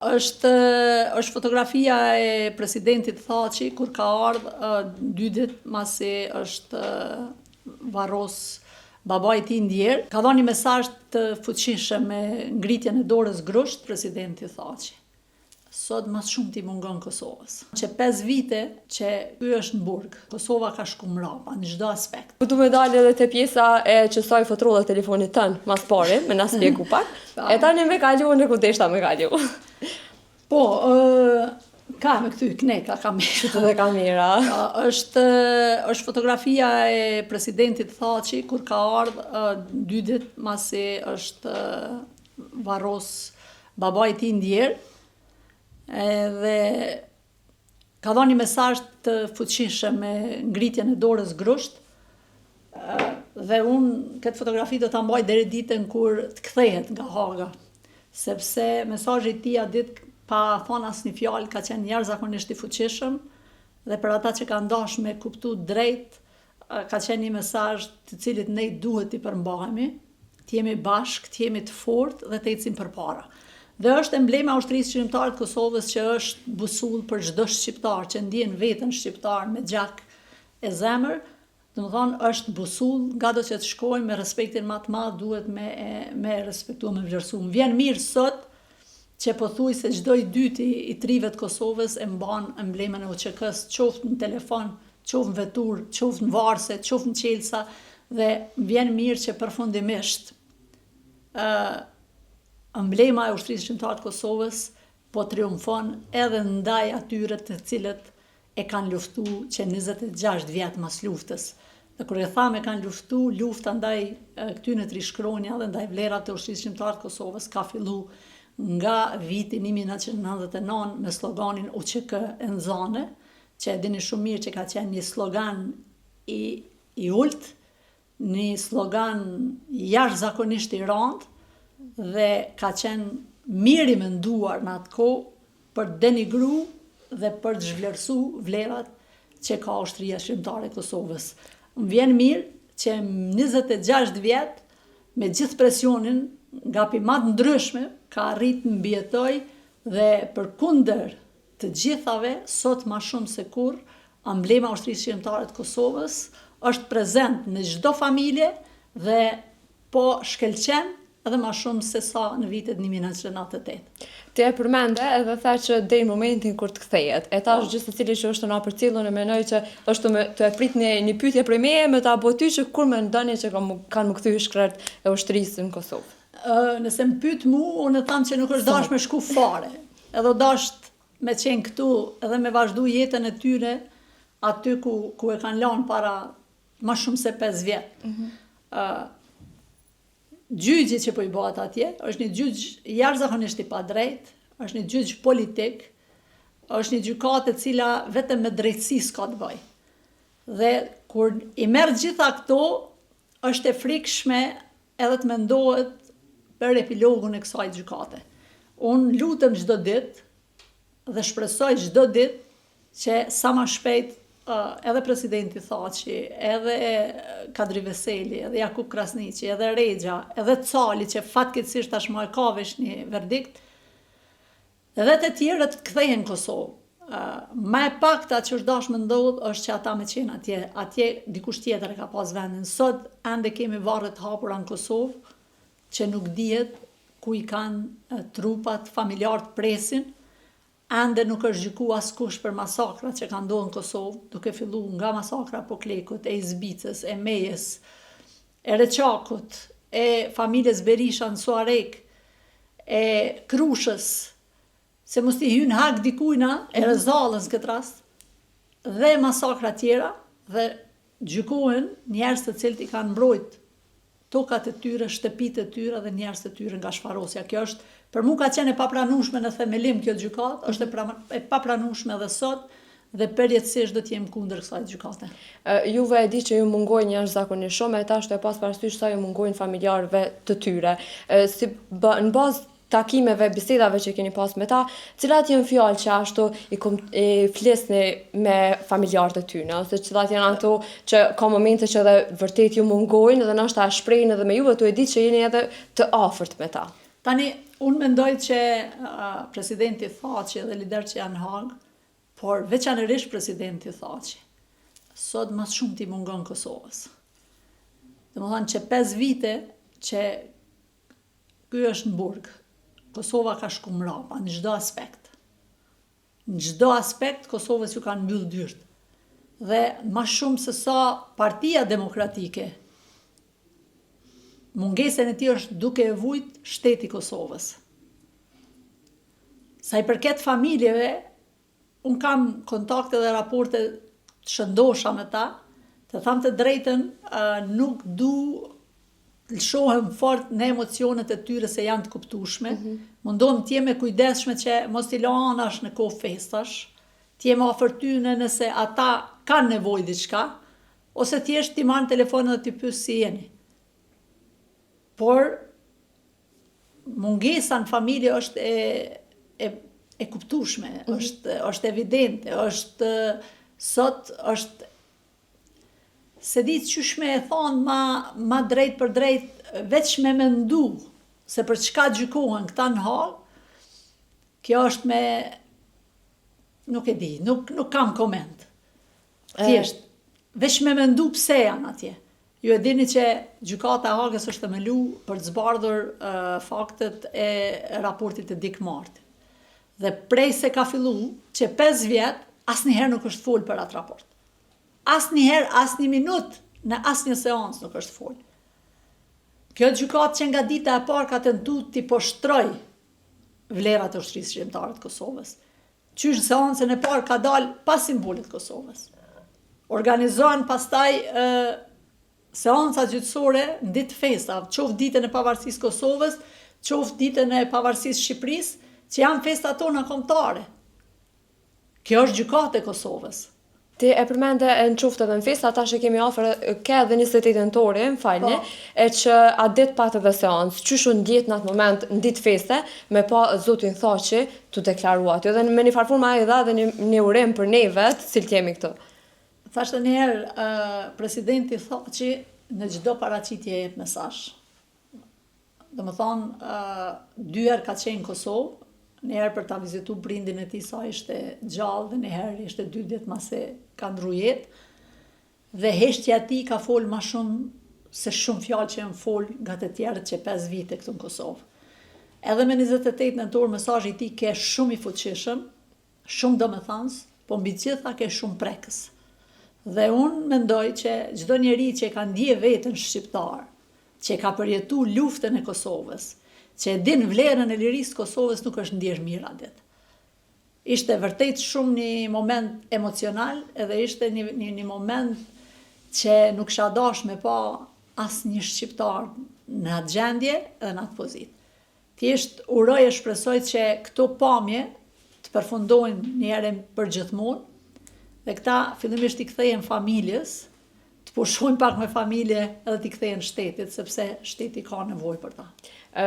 është fotografia e presidentit Thaçi kur ka ardhë 2 ditë masi është varros babai i tij ndjer. Ka dhënë një mesazh të fuqishëm me ngritjen e dorës grusht presidenti Thaçi. Sot mas shumë ti mungon Kosovës. Që 5 vite që ky është në burg, Kosova ka shku mrapa në çdo aspekt. Du me dalë edhe te pjesa e që saj fotrolla telefonit tënë mas pare, me na spjegu pak. E tani me kalu në ku deshta me kalu. Po, ka me këty kneka kamera. Dhe kamera. Është fotografia e presidentit Thaçi kur ka ardhë 2 ditë masi është varros babai i tij ndjer. Edhe ka dhënë një mesazh të fuqishëm me ngritjen e dorës grusht. Dhe unë këtë fotografi do ta mbaj deri ditën kur të kthehet nga Haga, sepse mesazhi i tij atë ditë pa thonë asnjë fjalë ka qenë jashtëzakonisht i fuqishëm dhe për ata që kanë dashur me kuptu drejt ka qenë një mesazh të cilit ne duhet i përmbahemi, të jemi bashkë, të jemi të fortë dhe të ecim përpara. Dhe është emblema e ushtrisë shqiptare të Kosovës që është busull për çdo shqiptar që ndjen veten shqiptar me gjak e zemër. Domethënë është busull, gado që të shkojmë me respektin më të madh duhet me respektuar, me vlerësuar. Vjen mirë sot që pothuajse çdo i dyti i trive të Kosovës e mban emblemën e UÇK-s, qoftë në telefon, qoftë në vetur, qoftë në varse, qoftë në qelsa, dhe vjen mirë që përfundimisht emblema e ushtrisë shqiptare të Kosovës po triumfon edhe ndaj atyre të cilët e kanë luftu që 26 vjet mas luftës. Dhe kur e thamë e kanë luftu, lufta ndaj këtyre trishkronja dhe ndaj vlerat të ushtrisë shqiptare të Kosovës ka fillu nga viti 1999 me sloganin UÇK e nxane, që e dini shumë mirë që ka qenë një slogan i ulët, një slogan jashtëzakonisht i rëndë, dhe ka qenë mirë i menduar në atë kohë për denigru dhe për të zhvlerësu vlerat që ka ushtria shqiptare e Kosovës. Më vjen mirë që 26 vjet me gjithë presionin nga pimat ndryshme ka arrit të mbijetoj dhe përkundër të gjithave sot më shumë se kurrë emblema e ushtrisë shqiptare të Kosovës është prezent në çdo familje dhe po shkelqen edhe më shumë se sa në vitet 1998. Ti e përmende edhe tha që deri në momentin kur të kthehet. E tash gjithë secili që është na përcjellur e mendoj që është të e pritni një pyetje prej meje me ta bëu ty që kur mendoni që kanë më kthy shkret e ushtrisë në Kosovë. Nëse më pyet mua, unë them që nuk është dash me shku fare. Edhe dasht me qenë këtu edhe me vazhdu jetën e tyre aty ku e kanë lanë para më shumë se 5 vjet. Gjyqi që po i bëhet atje, është një gjyq jashtëzakonisht i padrejt, është një gjyq politik, është një gjykatë e cila vetëm me drejtësi s'ka të bëj. Dhe kur i merr gjitha këto, është e frikshme edhe të mendohet për epilogun e kësaj gjykate. Unë lutem çdo ditë dhe shpresoj çdo ditë që sa më shpejt edhe presidenti Thaçi, edhe Kadri Veseli, edhe Jakub Krasniqi, edhe Rexha, edhe Cali që fatkeqësisht tashmë e ka vesh një verdikt, edhe të tjerët kthehen në Kosovë. Më e pakta që është dash më ndodh është që ata me qenë atje dikush tjetër e ka pas vendin. Sot ende kemi varre të hapura në Kosovë që nuk dihet ku i kanë trupat, familjarët presin. Ende nuk është gjyku askush për masakrat që kanë ndodhur në Kosovë, duke filluar nga masakra Poklekut, e Izbicës, e Mejës, e Reçakut, e familjes Berisha në Suarek, e Krushës, se mos t'i hyn hak dikujna, e Rezallës në këtë rast, dhe masakra tjera, dhe gjykohen njerëz të cilët i kanë mbrojt tokat e tyre, shtëpitë e tyre dhe njerëz të tyre nga shfarosja. Kjo është për mua ka qenë e papranueshme në themelim kjo gjykatë, është e papranueshme edhe sot dhe përjetësisht do të jem kundër kësaj gjykate. Juve e di që ju mungojnë jashtëzakonisht shumë, e tash të e pas parasysh sa ju mungojnë familjarëve të tyre. Në bazë takimeve, bisedave që keni pas me ta, cilat janë fjalë që ashtu i flisni me familjarët e tyre, ose cilat janë ato që ka momente që edhe vërtet ju mungojnë dhe ndoshta shprehin edhe me juve, tu e di që jeni edhe të afërt me ta. Tani Unë mendoj që presidenti Thaçi dhe lider që janë Hag, por veçanërisht presidenti Thaçi, sot mas shumë t'i mungon Kosovës. Dhe më thënë që 5 vite që ky është në burg, Kosova ka shku mrapa në çdo aspekt. Në çdo aspekt Kosovës ju kanë mbyll dyert. Dhe ma shumë se sa Partia Demokratike, mungesën e tij është duke e vujt shteti i Kosovës. Sa i përket familjeve, unë kam kontakte dhe raporte të shëndosha me ta, të tham të drejtën, nuk du lëshohem fort në emocionet e tyre se janë të kuptueshme. Mundohem t'jem e kujdesshme që mos t'i la anash në kohë festash, t'jem afër tyne nëse ata kanë nevojë diçka, ose thjesht t'i marrën telefonin dhe t'i pyes si jeni. Por mungesa në familje është e kuptueshme, është evidente, sot është se di qysh me e thonë ma drejt për drejt, veç me mendu se për çka gjykohen këta në Hag, kjo është me, nuk e di, nuk kam koment. Thjesht, veç me mendu pse janë atje. Ju e dini që gjykata e Hagës është themelu për të zbardhur faktet e raportit të Dick Marty. Dhe prej se ka fillu që 5 vjet, asnjëherë nuk është fol për atë raport. Asnjëherë, asnjë minut, në asnjë seancë nuk është fol. Kjo gjykatë që nga dita e parë ka tentuar t'i poshtroj vlerat e ushtrisë shqiptare të Kosovës. Qysh seancën e parë ka dalë pas simbolit të Kosovës. Organizohen pastaj seanca gjyqësore në ditë festa, qoftë ditën e pavarësisë Kosovës, qoftë ditën e pavarësisë Shqipërisë, që janë festat tona kombëtare. Kjo është gjykatë e Kosovës. Ti e përmende në qoftë edhe në festa, tash e kemi afër ke edhe 28 nëntori, m'falni, e që atë ditë patë edhe seancë, qysh u ndjet në atë moment në ditë feste, me pa zotin Thaçi tu deklaruat. Dhe me një farforma ai dha edhe një urim për ne vetë, cilët jemi këtu. Thashtë njëherë, presidenti Thaçi në çdo paraqitje jep mesazh. Dhe më thonë, 2 herë ka qenë në Kosovë, njëherë për ta vizitu prindin e tij sa ishte gjallë dhe njëherë ishte 2 ditë mase ka ndru jetë. Dhe heshtja e tij ka fol ma shumë se shumë fjalë që janë fol nga të tjerët që 5 vite këtu në Kosovë. Edhe me 28 nëntor mesazhi i tij ke shumë i fuqishëm, shumë domethënës, po mbi gjitha ke shumë prekës. Dhe unë mendoj që çdo njeri që ka ndje veten shqiptar, që ka përjetu luftën e Kosovës, që e din vlerën e lirisë Kosovës, nuk është ndjesh mirë atë. Ishte vërtet shumë një moment emocional, edhe ishte një moment që nuk kisha dash me pa asnjë shqiptar në atë gjendje edhe në atë pozitë. Thjesht uroj e shpresoj që këto pamje të përfundojnë një herë për gjithmonë, dhe këta fillimisht i kthehen familjes, të pushojnë pak me familje edhe t'i kthehen shtetit, sepse shteti ka nevojë për ta.